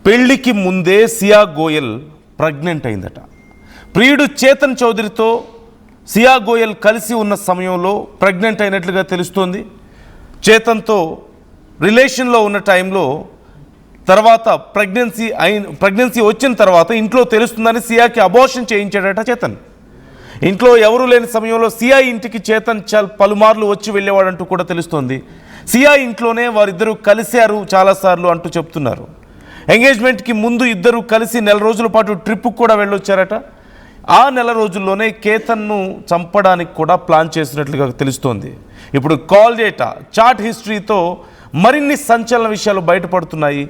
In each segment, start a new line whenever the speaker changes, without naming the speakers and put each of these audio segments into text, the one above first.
పెళ్లికి ముందే సియా గోయల్ ప్రెగ్నెంట్ అయిందట. ప్రియుడు చేతన్ చౌదరితో సియా గోయల్ కలిసి ఉన్న సమయంలో ప్రెగ్నెంట్ అయినట్లుగా తెలుస్తోంది. చేతన్తో రిలేషన్లో ఉన్న టైంలో తర్వాత ప్రెగ్నెన్సీ వచ్చిన తర్వాత ఇంట్లో తెలుస్తుందని సియాకి అబార్షన్ చేయించాడట చేతన్. ఇంట్లో ఎవరూ లేని సమయంలో సియా ఇంటికి చేతన్ పలుమార్లు వచ్చి వెళ్ళేవాడంటూ కూడా తెలుస్తోంది. సియా ఇంట్లోనే వారిద్దరూ కలిశారు చాలాసార్లు అంటూ చెప్తున్నారు. ఎంగేజ్మెంట్కి ముందు ఇద్దరు కలిసి నెల రోజుల పాటు ట్రిప్కు కూడా వెళ్ళొచ్చారట. ఆ నెల రోజుల్లోనే కేతన్ను చంపడానికి కూడా ప్లాన్ చేసినట్లుగా తెలుస్తోంది. ఇప్పుడు కాల్ డేటా చాట్ హిస్టరీతో మరిన్ని సంచలన విషయాలు బయటపడుతున్నాయి.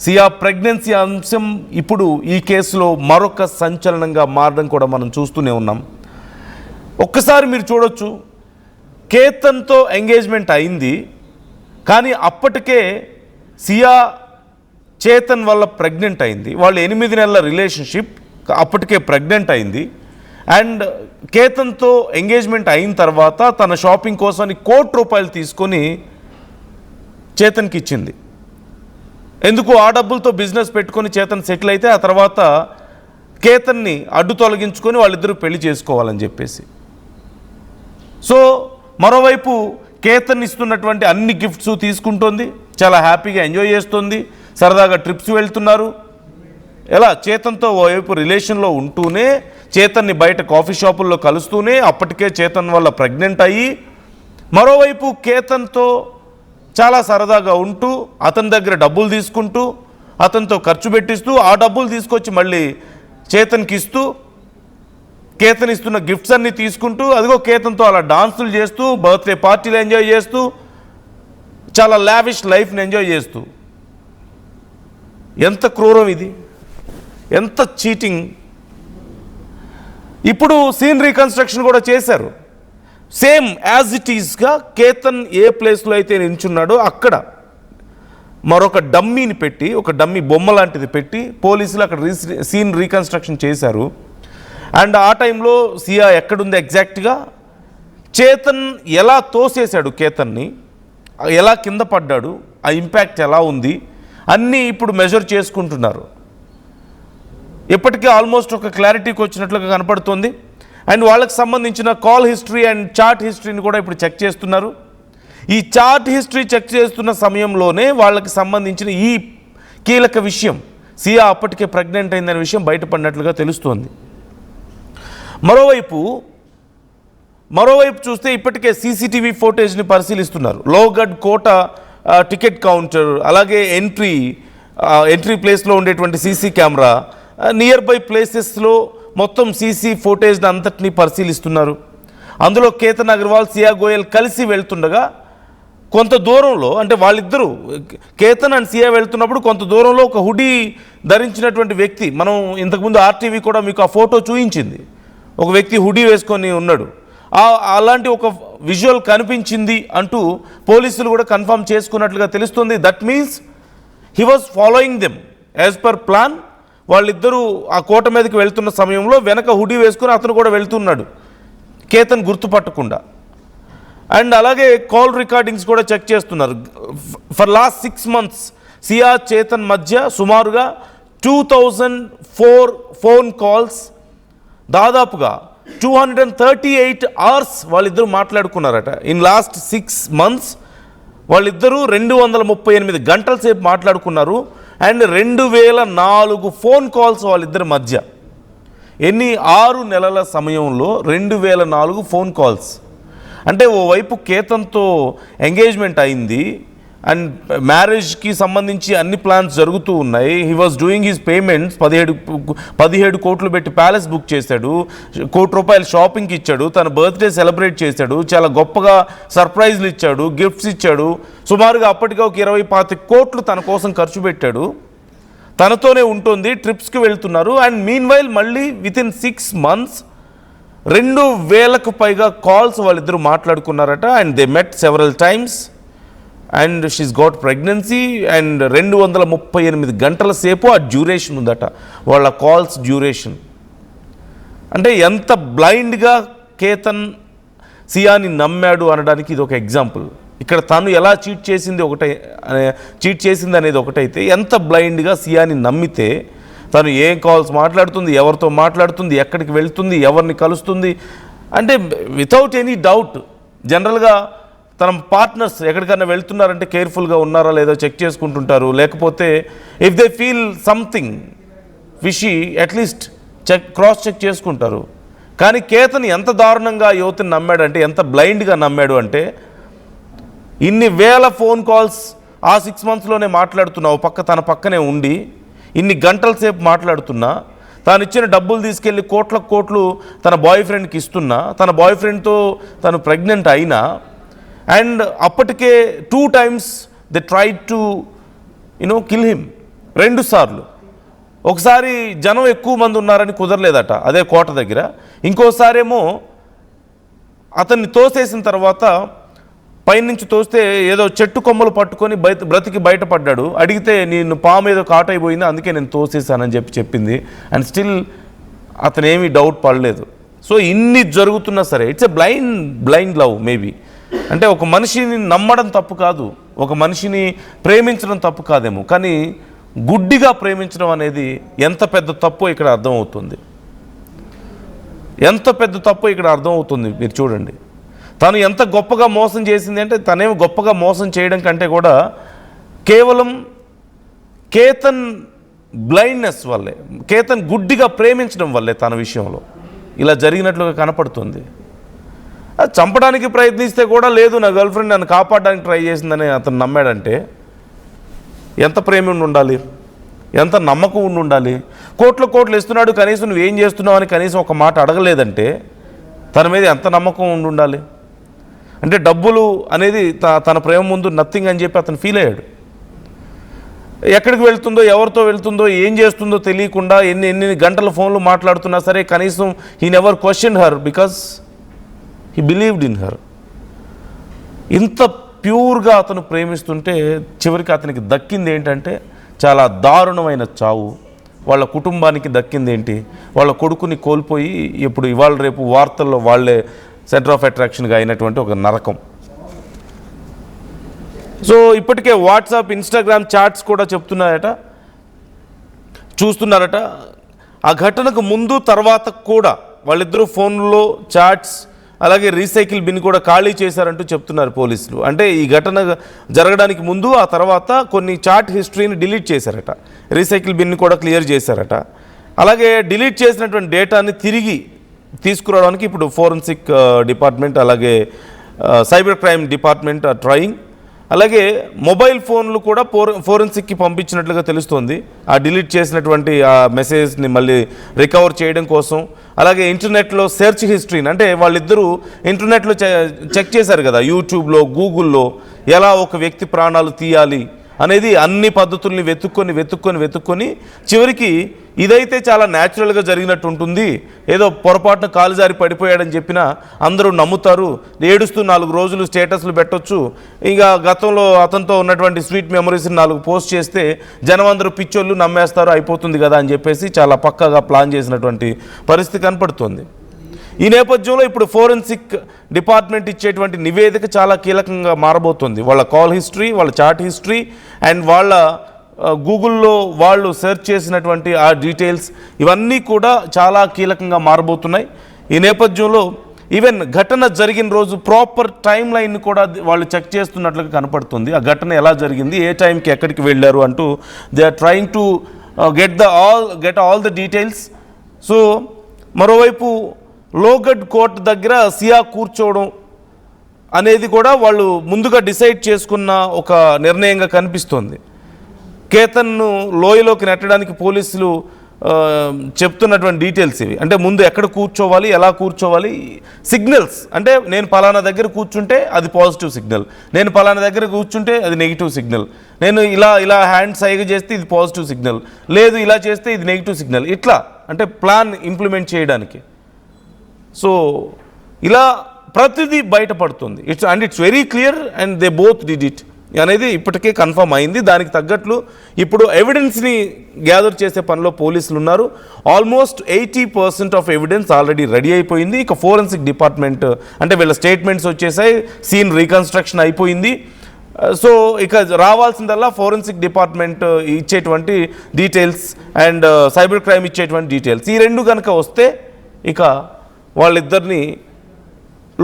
సియా ప్రెగ్నెన్సీ అంశం ఇప్పుడు ఈ కేసులో మరొక సంచలనంగా మారడం కూడా మనం చూస్తూనే ఉన్నాం. ఒక్కసారి మీరు చూడొచ్చు, కేతన్తో ఎంగేజ్మెంట్ అయింది, కానీ అప్పటికే సియా చేతన్ వల్ల ప్రెగ్నెంట్ అయింది. వాళ్ళు 8 నెలల రిలేషన్షిప్, అప్పటికే ప్రెగ్నెంట్ అయింది. అండ్ కేతన్తో ఎంగేజ్మెంట్ అయిన తర్వాత తన షాపింగ్ కోసం ₹1 కోటి తీసుకొని చేతన్కి ఇచ్చింది. ఎందుకు? ఆ డబ్బులతో బిజినెస్ పెట్టుకొని చేతన్ సెటిల్ అయితే ఆ తర్వాత కేతన్ని అడ్డు తొలగించుకొని వాళ్ళిద్దరూ పెళ్లి చేసుకోవాలని చెప్పేసి. సో మరోవైపు కేతన్ ఇస్తున్నటువంటి అన్ని గిఫ్ట్స్ తీసుకుంటోంది, చాలా హ్యాపీగా ఎంజాయ్ చేస్తుంది, సరదాగా ట్రిప్స్ వెళ్తున్నారు. ఎలా? చేతన్తో ఓవైపు రిలేషన్లో ఉంటూనే, చేతన్ని బయట కాఫీ షాపుల్లో కలుస్తూనే అప్పటికే చేతన్ వల్ల ప్రెగ్నెంట్ అయ్యి, మరోవైపు కేతన్తో చాలా సరదాగా ఉంటూ అతని దగ్గర డబ్బులు తీసుకుంటూ అతనితో ఖర్చు పెట్టిస్తూ ఆ డబ్బులు తీసుకొచ్చి మళ్ళీ చేతన్కి ఇస్తూ, కేతన్ ఇస్తున్న గిఫ్ట్స్ అన్నీ తీసుకుంటూ, అదిగో కేతన్తో అలా డాన్సులు చేస్తూ, బర్త్డే పార్టీలు ఎంజాయ్ చేస్తూ, చాలా లావిష్ లైఫ్ని ఎంజాయ్ చేస్తూ. ఎంత క్రూరం ఇది, ఎంత చీటింగ్. ఇప్పుడు సీన్ రీకన్స్ట్రక్షన్ కూడా చేశారు. సేమ్ యాజ్ ఇట్ ఈస్గా కేతన్ ఏ ప్లేస్లో అయితే నించున్నాడో అక్కడ మరొక డమ్మీని పెట్టి, ఒక డమ్మీ బొమ్మ లాంటిది పెట్టి పోలీసులు అక్కడ సీన్ రీకన్స్ట్రక్షన్ చేశారు. అండ్ ఆ టైంలో సియా ఎక్కడుంది ఎగ్జాక్ట్గా, చేతన్ ఎలా తోసేశాడు కేతన్ని, ఎలా కింద పడ్డాడు, ఆ ఇంపాక్ట్ ఎలా ఉంది అన్నీ ఇప్పుడు మెజర్ చేసుకుంటున్నారు. ఇప్పటికీ ఆల్మోస్ట్ ఒక క్లారిటీకి వచ్చినట్లుగా కనపడుతుంది. అండ్ వాళ్ళకి సంబంధించిన కాల్ హిస్టరీ అండ్ చాట్ హిస్టరీని కూడా ఇప్పుడు చెక్ చేస్తున్నారు. ఈ చాట్ హిస్టరీ చెక్ చేస్తున్న సమయంలోనే వాళ్ళకి సంబంధించిన ఈ కీలక విషయం, సియా అప్పటికే ప్రెగ్నెంట్ అయిందనే విషయం బయటపడినట్లుగా తెలుస్తోంది. మరోవైపు చూస్తే ఇప్పటికే సీసీటీవీ ఫోటేజ్ని పరిశీలిస్తున్నారు. లోగఢ్ కోట టికెట్ కౌంటర్, అలాగే ఎంట్రీ ప్లేస్లో ఉండేటువంటి సీసీ కెమెరా, నియర్ బై ప్లేసెస్లో మొత్తం సీసీ ఫోటేజ్ని అంతటినీ పరిశీలిస్తున్నారు. అందులో కేతన్ అగర్వాల్, సియా గోయల్ కలిసి వెళ్తుండగా కొంత దూరంలో, అంటే వాళ్ళిద్దరూ కేతన్ అండ్ సియా వెళ్తున్నప్పుడు కొంత దూరంలో ఒక హుడీ ధరించినటువంటి వ్యక్తి, మనం ఇంతకుముందు ఆర్టీవీ కూడా మీకు ఆ ఫోటో చూపించింది, ఒక వ్యక్తి హుడీ వేసుకొని ఉన్నాడు, అలాంటి ఒక విజువల్ కనిపించింది అంటూ పోలీసులు కూడా కన్ఫర్మ్ చేసుకున్నట్లుగా తెలుస్తుంది. That means he was following them as per plan. వాళ్ళిద్దరూ ఆ కోట మీదకి వెళ్తున్న సమయంలో వెనక హుడీ వేసుకుని అతను కూడా వెళ్తున్నాడు, కేతన్ గుర్తుపట్టకుండా. అండ్ అలాగే కాల్ రికార్డింగ్స్ కూడా చెక్ చేస్తున్నారు. ఫర్ లాస్ట్ 6 months సియా చేతన్ మధ్య సుమారుగా 2004 ఫోన్ కాల్స్, దాదాపుగా 238 hours వాళ్ళిద్దరూ మాట్లాడుకున్నారట. ఇన్ లాస్ట్ 6 months వాళ్ళిద్దరూ 238 గంటల సేపు మాట్లాడుకున్నారు. అండ్ 2004 ఫోన్ కాల్స్ వాళ్ళిద్దరి మధ్య. 6 నెలల సమయంలో 2004 ఫోన్ కాల్స్. అంటే ఓవైపు కేతన్తో ఎంగేజ్మెంట్ అయింది అండ్ మ్యారేజ్కి సంబంధించి అన్ని ప్లాన్స్ జరుగుతూ ఉన్నాయి. He was doing his payments. 17 కోట్లు పెట్టి ప్యాలెస్ బుక్ చేశాడు, ₹1 కోటి షాపింగ్కి ఇచ్చాడు, తన బర్త్డే సెలబ్రేట్ చేశాడు, చాలా గొప్పగా సర్ప్రైజ్లు ఇచ్చాడు, గిఫ్ట్స్ ఇచ్చాడు. సుమారుగా అప్పటికే ఒక 20-25 కోట్లు తన కోసం ఖర్చు పెట్టాడు. తనతోనే ఉంటుంది, ట్రిప్స్కి వెళ్తున్నారు. అండ్ మీన్ వైల్ మళ్ళీ వితిన్ 6 months 2000కు పైగా కాల్స్ వాళ్ళిద్దరూ మాట్లాడుకున్నారట. And they met several times and she's got pregnancy. And 238 గంటల సేపు ఆ డ్యూరేషన్ ఉందట, వాళ్ళ కాల్స్ డ్యూరేషన్. అంటే ఎంత బ్లైండ్గా కేతన్ సియాని నమ్మాడు అనడానికి ఇది ఒక ఎగ్జాంపుల్. ఇక్కడ తను ఎలా చీట్ చేసింది అనేది ఒకటైతే ఎంత బ్లైండ్గా సియాని నమ్మితే తను ఏం కాల్స్ మాట్లాడుతుంది, ఎవరితో మాట్లాడుతుంది, ఎక్కడికి వెళ్తుంది, ఎవరిని కలుస్తుంది అంటే వితౌట్ ఎనీ డౌట్ జనరల్గా తన పార్ట్నర్స్ ఎక్కడికైనా వెళ్తున్నారంటే కేర్ఫుల్గా ఉన్నారా లేదో చెక్ చేసుకుంటుంటారు. లేకపోతే if they feel something fishy at least cross check చేసుకుంటారు. కానీ కేతన్ ఎంత దారుణంగా యువతిని నమ్మాడంటే, ఎంత బ్లైండ్గా నమ్మాడు అంటే, ఇన్ని వేల ఫోన్ కాల్స్ ఆ 6 monthsలోనే మాట్లాడుతున్నావు, తన పక్కనే ఉండి ఇన్ని గంటల సేపు మాట్లాడుతున్నా, తాను ఇచ్చిన డబ్బులు తీసుకెళ్ళి కోట్లు తన బాయ్ ఫ్రెండ్కి ఇస్తున్నా, తన బాయ్ ఫ్రెండ్తో తను ప్రెగ్నెంట్ అయినా, అండ్ అప్పటికే 2 times they tried to kill him. 2 సార్లు. ఒకసారి జనం ఎక్కువ మంది ఉన్నారని కుదరలేదట అదే కోట దగ్గర, ఇంకోసారేమో అతన్ని తోసేసిన తర్వాత పైనుంచి తోస్తే ఏదో చెట్టు కొమ్మలు పట్టుకొని బ్రతికి బయటపడ్డాడు. అడిగితే నేను పాము ఏదో కాటైపోయింది అందుకే నేను తోసేసానని చెప్పింది. అండ్ స్టిల్ అతనేమీ డౌట్ పడలేదు. సో ఇన్ని జరుగుతున్నా సరే it's a blind love maybe. అంటే ఒక మనిషిని నమ్మడం తప్పు కాదు, ఒక మనిషిని ప్రేమించడం తప్పు కాదేమో, కానీ గుడ్డిగా ప్రేమించడం అనేది ఎంత పెద్ద తప్పో ఇక్కడ అర్థమవుతుంది. ఎంత పెద్ద తప్పో ఇక్కడ అర్థమవుతుంది. మీరు చూడండి, తను ఎంత గొప్పగా మోసం చేసింది అంటే, తనేమో గొప్పగా మోసం చేయడం కంటే కూడా కేవలం కేతన్ బ్లైండ్నెస్ వల్లే, కేతన్ గుడ్డిగా ప్రేమించడం వల్లే తన విషయంలో ఇలా జరిగినట్లుగా కనపడుతుంది. అది చంపడానికి ప్రయత్నిస్తే కూడా లేదు, నా గర్ల్ ఫ్రెండ్ నన్ను కాపాడడానికి ట్రై చేసిందని అతను నమ్మాడంటే ఎంత ప్రేమ ఉండాలి, ఎంత నమ్మకం ఉండాలి. కోట్లు ఇస్తున్నాడు, కనీసం నువ్వేం చేస్తున్నావు అని కనీసం ఒక మాట అడగలేదంటే తన మీద ఎంత నమ్మకం ఉండాలి. అంటే డబ్బులు అనేది తన ప్రేమ ముందు నథింగ్ అని చెప్పి అతను ఫీల్ అయ్యాడు. ఎక్కడికి వెళ్తుందో, ఎవరితో వెళ్తుందో, ఏం చేస్తుందో తెలియకుండా ఎన్ని గంటల ఫోన్లు మాట్లాడుతున్నా సరే కనీసం he never question her because he believed in her. ఇంత ప్యూర్గా అతను ప్రేమిస్తుంటే చివరికి అతనికి దక్కింది ఏంటంటే చాలా దారుణమైన చావు. వాళ్ళ కుటుంబానికి దక్కింది ఏంటి, వాళ్ళ కొడుకుని కోల్పోయి ఇప్పుడు ఇవాళ రేపు వార్తల్లో వాళ్ళే సెంటర్ ఆఫ్ అట్రాక్షన్గా అయినటువంటి ఒక నరకం. సో ఇప్పటికే వాట్సాప్, ఇన్స్టాగ్రామ్ చాట్స్ కూడా చూస్తున్నారట. ఆ ఘటనకు ముందు తర్వాత కూడా వాళ్ళిద్దరూ ఫోన్లో చాట్స్ అలాగే రీసైకిల్ బిన్ కూడా ఖాళీ చేశారంటూ చెప్తున్నారు పోలీసులు. అంటే ఈ ఘటన జరగడానికి ముందు ఆ తర్వాత కొన్ని చాట్ హిస్టరీని డిలీట్ చేశారట, రీసైకిల్ బిన్ కూడా క్లియర్ చేశారట. అలాగే డిలీట్ చేసినటువంటి డేటాని తిరిగి తీసుకురావడానికి ఇప్పుడు ఫోరెన్సిక్ డిపార్ట్మెంట్ అలాగే సైబర్ క్రైమ్ డిపార్ట్మెంట్ ట్రయింగ్. అలాగే మొబైల్ ఫోన్లు కూడా ఫోరెన్సిక్కి పంపించినట్లుగా తెలుస్తోంది ఆ డిలీట్ చేసినటువంటి ఆ మెసేజ్ని మళ్ళీ రికవర్ చేయడం కోసం. అలాగే ఇంటర్నెట్లో సెర్చ్ హిస్టరీని, అంటే వాళ్ళిద్దరూ ఇంటర్నెట్లో చెక్ చేశారు కదా, యూట్యూబ్లో, గూగుల్లో ఎలా ఒక వ్యక్తి ప్రాణాలు తీయాలి అనేది అన్ని పద్ధతుల్ని వెతుక్కొని చివరికి ఇదైతే చాలా న్యాచురల్గా జరిగినట్టు ఉంటుంది, ఏదో పొరపాటున కాలు జారి పడిపోయాడని చెప్పినా అందరూ నమ్ముతారు, ఏడుస్తూ 4 రోజులు స్టేటస్లు పెట్టొచ్చు, ఇంకా గతంలో అతనితో ఉన్నటువంటి స్వీట్ మెమరీస్ని 4 పోస్ట్ చేస్తే జనం అందరూ పిచ్చోళ్ళు నమ్మేస్తారు, అయిపోతుంది కదా అని చెప్పేసి చాలా పక్కాగా ప్లాన్ చేసినటువంటి పరిస్థితి కనపడుతుంది. ఈ నేపథ్యంలో ఇప్పుడు ఫోరెన్సిక్ డిపార్ట్మెంట్ ఇచ్చేటువంటి నివేదిక చాలా కీలకంగా మారబోతుంది. వాళ్ళ కాల్ హిస్టరీ, వాళ్ళ చాట్ హిస్టరీ అండ్ వాళ్ళ గూగుల్లో వాళ్ళు సెర్చ్ చేసినటువంటి ఆ డీటెయిల్స్ ఇవన్నీ కూడా చాలా కీలకంగా మారబోతున్నాయి. ఈ నేపథ్యంలో ఈవెన్ ఘటన జరిగిన రోజు ప్రాపర్ టైం లైన్ కూడా వాళ్ళు చెక్ చేస్తున్నట్లుగా కనపడుతుంది. ఆ ఘటన ఎలా జరిగింది, ఏ టైంకి ఎక్కడికి వెళ్ళారు అంటూ they are trying to get all the details. So మరోవైపు లోగఢ్ కోర్ట్ దగ్గర సియా కూర్చోవడం అనేది కూడా వాళ్ళు ముందుగా డిసైడ్ చేసుకున్న ఒక నిర్ణయంగా కనిపిస్తోంది. కేతన్ను లోయలోకి నెట్టడానికి పోలీసులు చెప్తున్నటువంటి డీటెయిల్స్ ఇవి. అంటే ముందు ఎక్కడ కూర్చోవాలి, ఎలా కూర్చోవాలి, సిగ్నల్స్, అంటే నేను పలానా దగ్గర కూర్చుంటే అది పాజిటివ్ సిగ్నల్, నేను పలానా దగ్గర కూర్చుంటే అది నెగిటివ్ సిగ్నల్, నేను ఇలా హ్యాండ్ సైగ చేస్తే ఇది పాజిటివ్ సిగ్నల్, లేదు ఇలా చేస్తే ఇది నెగిటివ్ సిగ్నల్, ఇట్లా అంటే ప్లాన్ ఇంప్లిమెంట్ చేయడానికి. సో ఇలా ప్రతిదీ బయటపడుతుంది. It's very clear and they both did it అనేది ఇప్పటికే కన్ఫర్మ్ అయింది. దానికి తగ్గట్లు ఇప్పుడు ఎవిడెన్స్ని గ్యాదర్ చేసే పనిలో పోలీసులు ఉన్నారు. Almost 80% of evidence already ready అయిపోయింది. ఇక ఫోరెన్సిక్ డిపార్ట్మెంట్ అంటే వీళ్ళ స్టేట్మెంట్స్ వచ్చేసాయి, సీన్ రీకన్స్ట్రక్షన్ అయిపోయింది. సో ఇక రావాల్సిందల్లా ఫోరెన్సిక్ డిపార్ట్మెంట్ ఇచ్చేటువంటి డీటెయిల్స్ అండ్ సైబర్ క్రైమ్ ఇచ్చేటువంటి డీటెయిల్స్. ఈ రెండు కనుక వస్తే ఇక వాళ్ళిద్దరిని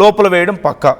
లోపల వేయడం పక్కా.